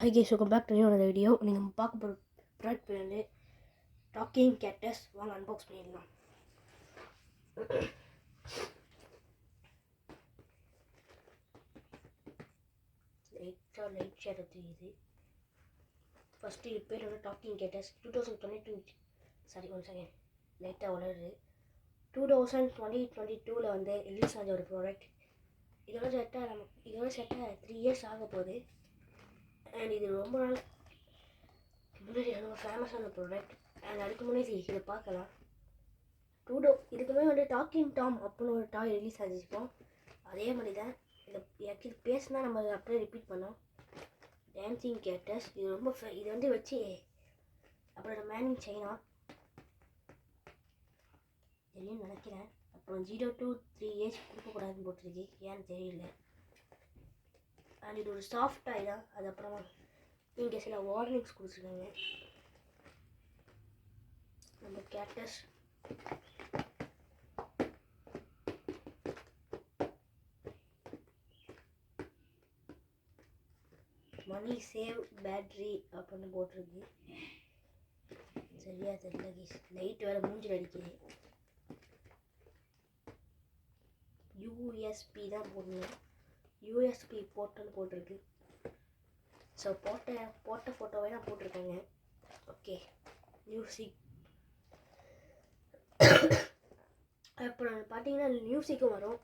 Hi guys, welcome back to another video. நீங்கள் பார்க்க போகிற ப்ராடக்ட் வந்து டாக்கிங் கேட்டஸ். வாங்க அன்பாக்ஸ் பண்ணிடலாம். லைட் ஷேர் தெரியுது. ஃபஸ்ட்டு இது பேர் வந்து டாக்கிங் கேட்டஸ் 2022. சாரி ஒன் செகண்ட், லைட்டாக வளருது. 2022 வந்து ரிலீஸ் ஆன ஒரு ப்ராடக்ட். இதோட செட்டாக 3 years ஆக போகுது. அண்ட் இது ரொம்ப நாள் முன்னாடி ரொம்ப ஃபேமஸான ப்ராடக்ட். அண்ட் அதுக்கு முன்னாடி இதை பார்க்கலாம். இதுக்குமே வந்து டாக்கிங் டாம் அப்படின்னு ஒரு டாய் ரிலீஸ் ஆகிருப்போம். அதே மாதிரி தான் இது பேசினா நம்ம அப்படியே ரிப்பீட் பண்ணோம். டான்சிங் கேட்டஸ் இது ரொம்ப இது வந்து வச்சு அப்புறம் மேனிங் சைனா தெரியும்னு நினைக்கிறேன். அப்புறம் 0 to 3 years கொடுக்கக்கூடாதுன்னு போட்டிருக்கு, ஏன்னு தெரியல. அண்ட் இது ஒரு சாஃப்ட் டாய் தான். அது அப்புறமா இங்கே சில வார்னிங்ஸ் கொடுத்துருக்காங்க. நம்ம கேட்டஸ் மணி சேவ் பேட்ரி அப்படின்னு போட்டிருக்கு. சரியா தெரியல கேஸ். லைட் வேறு மூஞ்சில் அடிக்குது. யூஎஸ்பி தான் போடணும். யூஎஸ்பி போர்ட்டுன்னு போட்டிருக்கு. ஸோ போட்ட ஃபோட்டோவே தான் போட்டிருக்காங்க. Okay, music. அப்புறம் பார்த்தீங்கன்னா மியூசிக்கும் வரும்.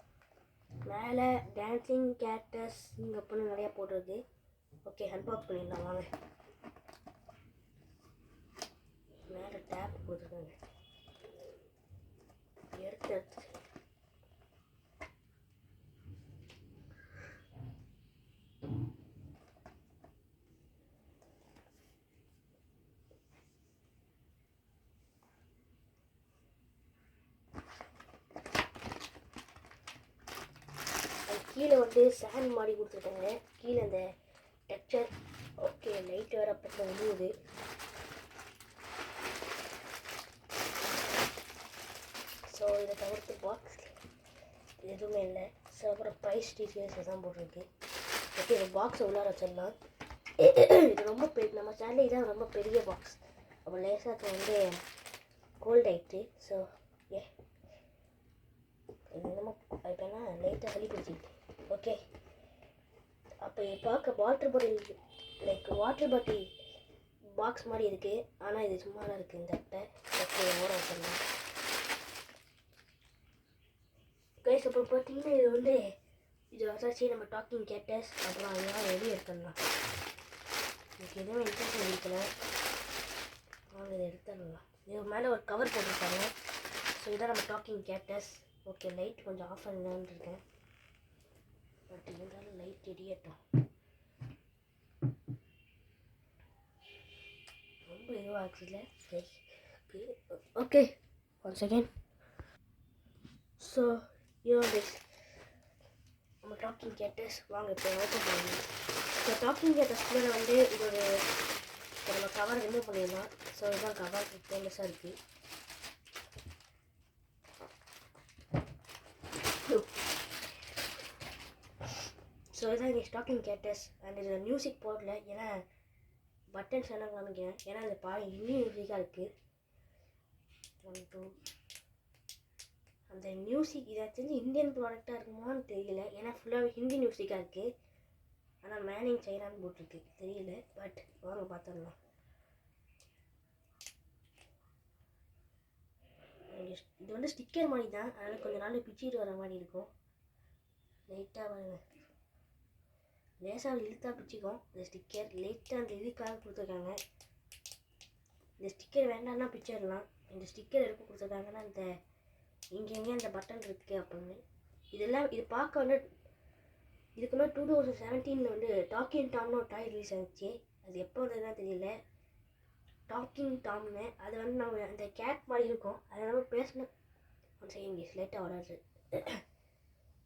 மேலே டான்சிங் கேட்டஸ் அப்படின்னு நிறையா போட்டிருக்கு. ஓகே, அன்பாக்ஸ் பண்ணிடலாம் வாங்க. மேலே டேப் போட்டிருக்காங்க. எடுத்து கீழே வந்து சேண்ட் மாதிரி கொடுத்துருக்காங்க. கீழே அந்த டெக்ஸ்சர். ஓகே, லைட் வேறு அப்போ விழுவுது. ஸோ இதை தவிர்த்து பாக்ஸ் எதுவுமே இல்லை. ஸோ அப்புறம் ப்ரைஸ் டீட்டெயில்ஸ் தான் போட்டிருக்கு. ஓகே, இந்த பாக்ஸை உள்ளார வச்சிடலாம். இது ரொம்ப நம்ம சேனல் இதான் ரொம்ப பெரிய பாக்ஸ். அப்போ லேசாக வந்து கோல்ட் ஆகிடுச்சு. ஸோ என்னமோ இப்போ என்ன லைட்டாக சளி பிடிச்சிருக்கு. ஓகே, அப்போ பார்க்க வாட்டர் பாட்டில் பாக்ஸ் மாதிரி இருக்குது. ஆனால் இது சும்மா தான் இருக்குது இந்த அட்டை. ஓகே, ஓட வச்சிடலாம் கைஸ். அப்புறம் பார்த்தீங்கன்னா இது வந்து இது வசாச்சு நம்ம டாக்கிங் கேட்டஸ். அப்புறம் அதெல்லாம் வெளியே எடுத்துடலாம். எனக்கு எதுவும் இன்ட்ரெஸ்ட் இருக்கல. வாங்க இதை எடுத்துடலாம். இது மேலே ஒரு கவர் போட்டிருக்காங்க. ஸோ இதான் நம்ம டாக்கிங் கேட்டஸ். ஓகே, லைட் கொஞ்சம் ஆஃப் பண்ணலான்னு இருக்கேன். பட் இருந்தாலும் லைட் எரியட்டும். ரொம்ப இதுவாகுதுல. Okay, one second. ஸோ நம்ம டாக்கிங் கேட்டஸ் வாங்க இப்போ ஓப்பன் பண்ணலாம். ஸோ டாக்கிங் கேட்டஸ்க்குள்ள வந்து இது ஒரு நம்ம கவர் ரிமூவ் பண்ணிடலாம். ஸோ இதுதான் கவர் ஃபேமஸாக இருக்குது. ஸோ இதான் இங்கே டாக்கிங் கேட்டஸ். அண்ட் இது மியூசிக் போடல, ஏன்னா பட்டன்ஸ் எல்லாம் காமிக்கிறேன். ஏன்னா இந்த ஹிந்தி மியூசிக்காக இருக்குது. 1 2 அந்த மியூசிக் இதை தெரிஞ்சு இந்தியன் ப்ராடக்டாக இருக்குமான்னு தெரியல, ஏன்னா ஃபுல்லாகவே ஹிந்தி மியூசிக்காக இருக்குது. ஆனால் மேனிங் சைனான்னு போட்டிருக்கு, தெரியல. பட் வாங்க பார்த்துடலாம். இது வந்து ஸ்டிக்கர் மாதிரி தான், அதனால் கொஞ்சம் நாள் பிச்சுட்டு வர மாதிரி இருக்கும். லைட்டாக வருங்க, லேசாக இழுத்தா பிச்சுக்கும். இந்த ஸ்டிக்கர் லைட்டாக அந்த இதுக்காக கொடுத்துருக்காங்க. இந்த ஸ்டிக்கர் வேண்டாம்னா பிச்சிடலாம். இந்த ஸ்டிக்கர் எடுப்பு கொடுத்துருக்காங்கன்னா இந்த இங்கெங்கே அந்த பட்டன் இருக்குது அப்படின்னு. இதெல்லாம் இது பார்க்க வந்து இதுக்கு முன்னாடி 2017 வந்து டாக்கிங் டாம்னு ஒரு டாய் ரிலீஸ் ஆகிடுச்சு. அது எப்போ வந்ததுதான் தெரியல. டாக்கிங் டாம்னு அது வந்து நம்ம அந்த கேட் மாதிரி இருக்கும். அதை நம்ம பேசின ஒன் செகண்ட் லைட்டாக வராது.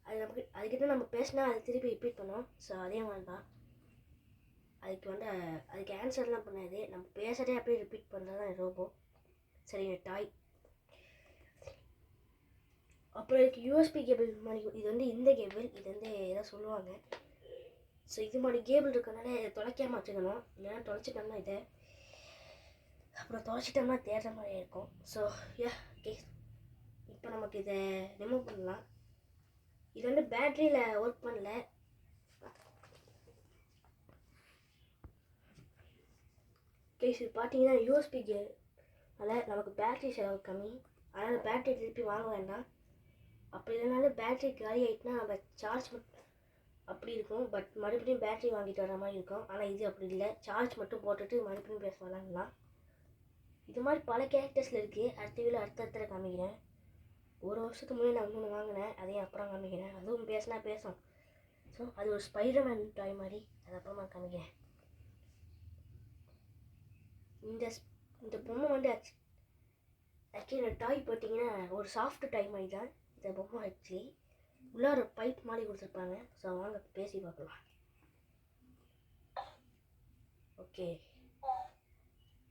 அது நமக்கு அதுக்கிட்ட நம்ம பேசினா அதை திருப்பி ரிப்பீட் பண்ணோம். ஸோ அதே மாதிரி தான் அதுக்கு ஆன்சர்லாம் பண்ணாது. நம்ம பேசுகிறதே அப்படியே ரிப்பீட் பண்ணுறது தான் ரோபோ. சரி, டாய். அப்புறம் இதுக்கு யூஎஸ்பி கேபிள் மாதிரி இது வந்து இந்த கேபிள். இது வந்து ஏதோ சொல்லுவாங்க. ஸோ இது மாதிரி கேபிள் இருக்கனால இதை தொலைக்காமல் வச்சுக்கணும், இல்லைன்னா தொலைச்சிட்டோம்னா இதை அப்புறம் தொலைச்சிட்டோம்னா தேடுற மாதிரி இருக்கும். ஸோ ஓகே, இப்போ நமக்கு இதை ரிமூவ் பண்ணலாம். இது வந்து பேட்ரியில் ஒர்க் பண்ணல. கேஸ் இது பார்த்தீங்கன்னா யூஎஸ்பி கேர், அதில் நமக்கு பேட்ரி செலவு கம்மி, அதனால் பேட்ரி திருப்பி வாங்க வேண்டாம். அப்படி இல்லைனாலும் பேட்ரி காலி ஆகிட்டுனா நம்ம சார்ஜ் அப்படி இருக்கும், பட் மறுபடியும் பேட்ரி வாங்கிட்டு வர மாதிரி இருக்கும். ஆனால் இது அப்படி இல்லை, சார்ஜ் மட்டும் போட்டுட்டு மறுபடியும் பேச விளாட்லாம். இது மாதிரி பல கேரக்டர்ஸில் இருக்குது. அடுத்த வீடியோ அடுத்த காமிக்கிறேன். ஒரு வருஷத்துக்கு முன்னாடி நான் ஒன்று வாங்கினேன், அதையும் அப்புறம் காமிக்கிறேன். அதுவும் பேசினா பேசும். ஸோ அது ஒரு ஸ்பைடர்மேன் டாய் மாதிரி, அது அப்புறமா காமிக்கிறேன். இந்த பொம்மை வந்து ஆக்சுவலி இந்த டாய் பார்த்தீங்கன்னா ஒரு சாஃப்ட் டாய் மாதிரி தான் இந்த பொம்மை. ஆக்சுவலி உள்ளார பைப் மாதிரி கொடுத்துருப்பாங்க. ஸோ வாங்க பேசி பார்க்கலாம். ஓகே,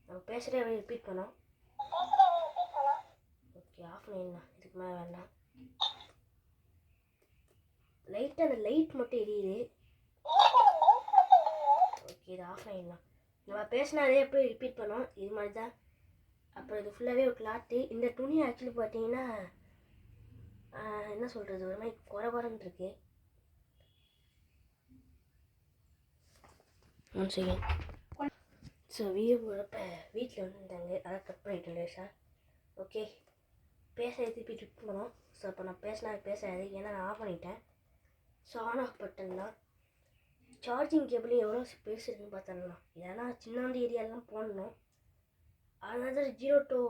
நம்ம பேசுகிறத ரிப்பீட் பண்ணோம். ஓகே, ஆஃப் பண்ணிடலாம், இதுக்கு மேலே வேண்டாம். லைட்டாக அந்த லைட் மட்டும் எரியுது. ஓகே, இது ஆஃப் பண்ணிடலாம். நம்ம பேசினாதே எப்படி ரிப்பீட் பண்ணோம், இது மாதிரி தான். அப்புறம் இது ஃபுல்லாகவே ஒரு கிளாத்து. இந்த துணி ஆக்சுவலி பார்த்தீங்கன்னா என்ன சொல்கிறது, ஒரு மாதிரி குறன்னு இருக்கு. One second. ஸோ வீடியோ போகிறப்ப வீட்டில் வந்துருந்தாங்க, அதை கட் பண்ணிட்டு லேசாக. ஓகே, பேச திருப்பி ட்ரிப் பண்ணோம். ஸோ இப்போ நான் பேசாது, ஏன்னா நான் ஆஃப் பண்ணிட்டேன். ஸோ ஆன் ஆஃப் பட்டன் தான். சார்ஜிங் கேபிள் எவ்வளோ ஸ்பேஸ் இருக்குன்னு பார்த்தோம்னா, ஏன்னா சின்னாண்டி ஏரியாலாம் போடணும். அதனால 0 to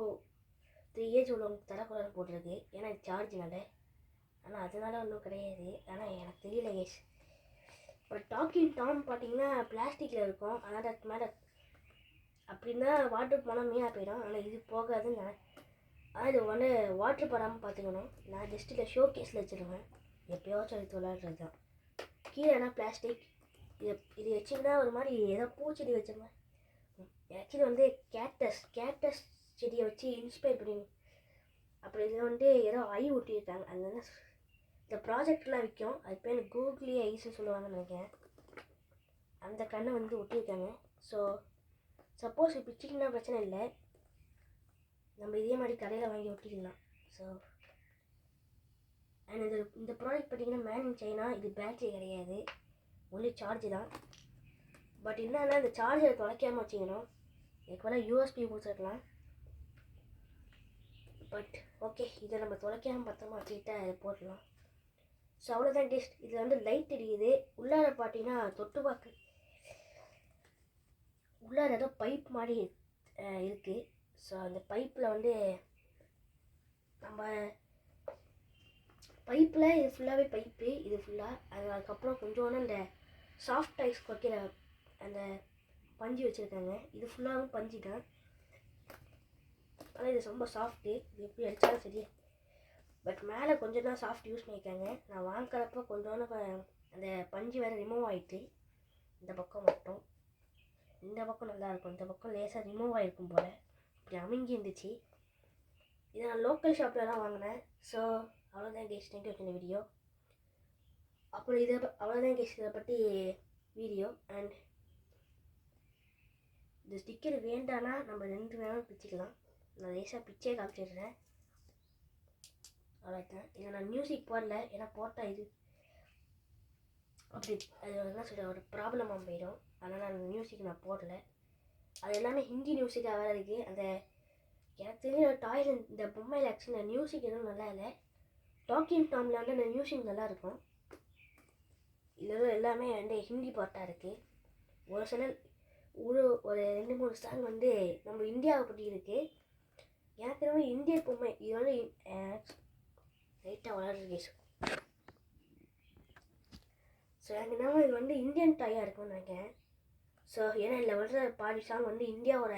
3 ஏஜ் உள்ளவங்களுக்கு தரக்கூடாதுன்னு போட்டிருக்கு, ஏன்னா இது சார்ஜினால. ஆனால் அதனால ஒன்றும் கிடையாது, ஆனால் எனக்கு தெரியல கேஸ். இப்போ டாக்கிங் டாம் பார்த்தீங்கன்னா பிளாஸ்டிக்கில் இருக்கும், அதனால் அதுக்கு மேலே அப்படின்னா வாட்டர் போனால் மீனாக போயிடும். ஆனால் இது போகாதுன்னு ஆனால் இது வந்து வாட்டர் படாமல் பார்த்துக்கணும். நான் ஜஸ்ட் இல்லை ஷோ கேஸில் வச்சுருவேன், எப்போயாச்சும் எடுத்து விளையாடுறது தான். கீழே என்ன பிளாஸ்டிக், இது வச்சிங்கன்னா ஒரு மாதிரி ஏதோ பூச்செடி வச்சுருவேன். ஆக்சுவலி வந்து கேக்டஸ் செடியை வச்சு இன்ஸ்பயர் பண்ணி, அப்புறம் இதில் வந்து ஏதோ ஐ ஒட்டியிருக்காங்க. அதனால இந்த ப்ராஜெக்ட்லாம் விற்கும், அது பேர் கூகுளி ஐஸ்ன்னு சொல்லுவாங்கன்னு நினைக்கிறேன். அந்த கண்ணை வந்து ஒட்டியிருக்காங்க. ஸோ சப்போஸ் பிச்சிங்கன்னா பிரச்சனை இல்லை, நம்ம இதே மாதிரி கடையில் வாங்கி ஒட்டிக்கலாம். ஸோ அண்ட் இந்த ப்ராடக்ட் பார்த்தீங்கன்னா மேன் இன் சைனா. இது பேட்ரி கிடையாது, ஒன்லி சார்ஜ் தான். பட் என்னன்னா இந்த சார்ஜரை தொலைக்காமல் வச்சுக்கணும். இதுக்கு வேணால் யூஎஸ்பி கொடுத்துருக்கலாம், பட் ஓகே இதை நம்ம தொலைக்காமல் பத்திரமா வச்சுக்கிட்டா அதை போடலாம். ஸோ அவ்வளோதான் டெஸ்ட். இதில் வந்து லைட் தெரியுது. உள்ளார பார்த்தீங்கன்னா தொட்டு பார்க்க உள்ளார ஏதோ பைப் மாதிரி இருக்குது. ஸோ அந்த பைப்பில் வந்து நம்ம பைப்பில் இது ஃபுல்லாகவே பைப்பு, இது ஃபுல்லாக அதுக்கப்புறம் கொஞ்சோன்னு இந்த சாஃப்ட் ஐஸ் வைக்கிற அந்த பஞ்சு வச்சுருக்காங்க. இது ஃபுல்லாகவும் பஞ்சு தான், ஆனால் இது ரொம்ப சாஃப்ட்டு. இது எப்படி அடித்தாலும் சரி, பட் மேலே கொஞ்சம் தான் சாஃப்ட் யூஸ் பண்ணியிருக்காங்க. நான் வாங்குறப்போ கொஞ்சோன்னு அந்த பஞ்சு வேறு ரிமூவ் ஆகிட்டு, இந்த பக்கம் மட்டும், இந்த பக்கம் நல்லாயிருக்கும், இந்த பக்கம் லேசாக ரிமூவ் ஆகிருக்கும் போல், இப்படி அமுங்கி இருந்துச்சு. இதை நான் லோக்கல் ஷாப்பில் தான் வாங்கினேன். ஸோ அவ்வளோதான் கேஸ், தேங்க்யூ இந்த வீடியோ. அப்புறம் அவ்வளோதான் கேஸ் இதை பற்றி வீடியோ. அண்ட் இந்த ஸ்டிக்கர் வேண்டானா நம்ம 2 வேணாலும் பிச்சுக்கலாம். நான் லேசாக பிச்சே காமிச்சிடுறேன், அவ்வளோதான். இதை நான் மியூசிக் போடல, ஏன்னா போட்டால் இது அப்படி அது என்ன சொல்கிற ஒரு ப்ராப்ளமாக போயிடும். அதனால் நான் மியூசிக் நான் போடல. அது எல்லாமே ஹிந்தி மியூசிக்காக வேறு இருக்குது. அந்த எனக்கு தெரிஞ்ச டாயில் இந்த பொம்மையில் ஆக்சுவலி அந்த மியூசிக் எதுவும் நல்லா இல்லை. டாக்கிங் டாமில் வந்து அந்த மியூசிக் நல்லாயிருக்கும். இதில் எல்லாமே வந்து ஹிந்தி பாட்டாக இருக்குது. ஒரு சில ஒரு 2-3 சாங் வந்து நம்ம இந்தியாவை பற்றி இருக்குது. எனக்கு ரொம்ப இந்திய பொம்மை இது வந்து லைட்டாக வளர்றது. ஸோ எனக்கு என்னமோ இது வந்து இந்தியன் டாயாக இருக்கும்னு நினைக்கிறேன். ஸோ ஏன்னா இதில் வர்ற பாதி சாங் வந்து இந்தியாவோட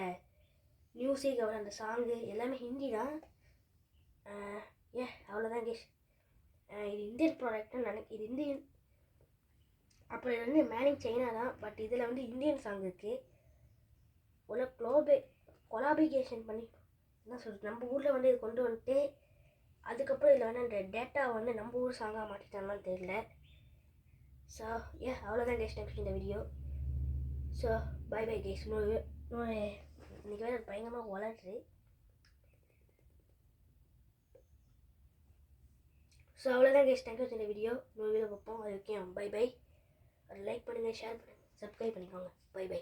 மியூசிக், அவர் அந்த சாங்கு எல்லாமே ஹிந்தி தான். அவ்வளோதான் கேஷ். இது இந்தியன் ப்ராடக்ட்னு இது இந்தியன். அப்புறம் இது வந்து மேன் இன் சைனா தான், பட் இதில் வந்து இந்தியன் சாங் இருக்குது. கொலாபிகேஷன் பண்ணி என்ன சொல்கிறது, நம்ம ஊரில் வந்து இது கொண்டு வந்துட்டு அதுக்கப்புறம் இதில் வந்து அந்த டேட்டா வந்து நம்ம ஊர் சாங்காக மாற்றிட்டாங்கன்னு தெரியல. ஸோ அவ்வளோதான் கேஸ் நெக்ஸ்ட் இந்த video. So bye bye guys. இன்னைக்கு வேறு பயங்கரமாக வளர்றது. ஸோ அவ்வளோதான் கேஸ். தேங்க்யூ இந்த வீடியோ. இன்னொரு வீடியோ பார்ப்போம். அது ஓகே. Bye bye. லைக் பண்ணுங்கள், ஷேர் பண்ணுங்கள், சப்ஸ்கிரைப் பண்ணிக்கோங்க. Bye by.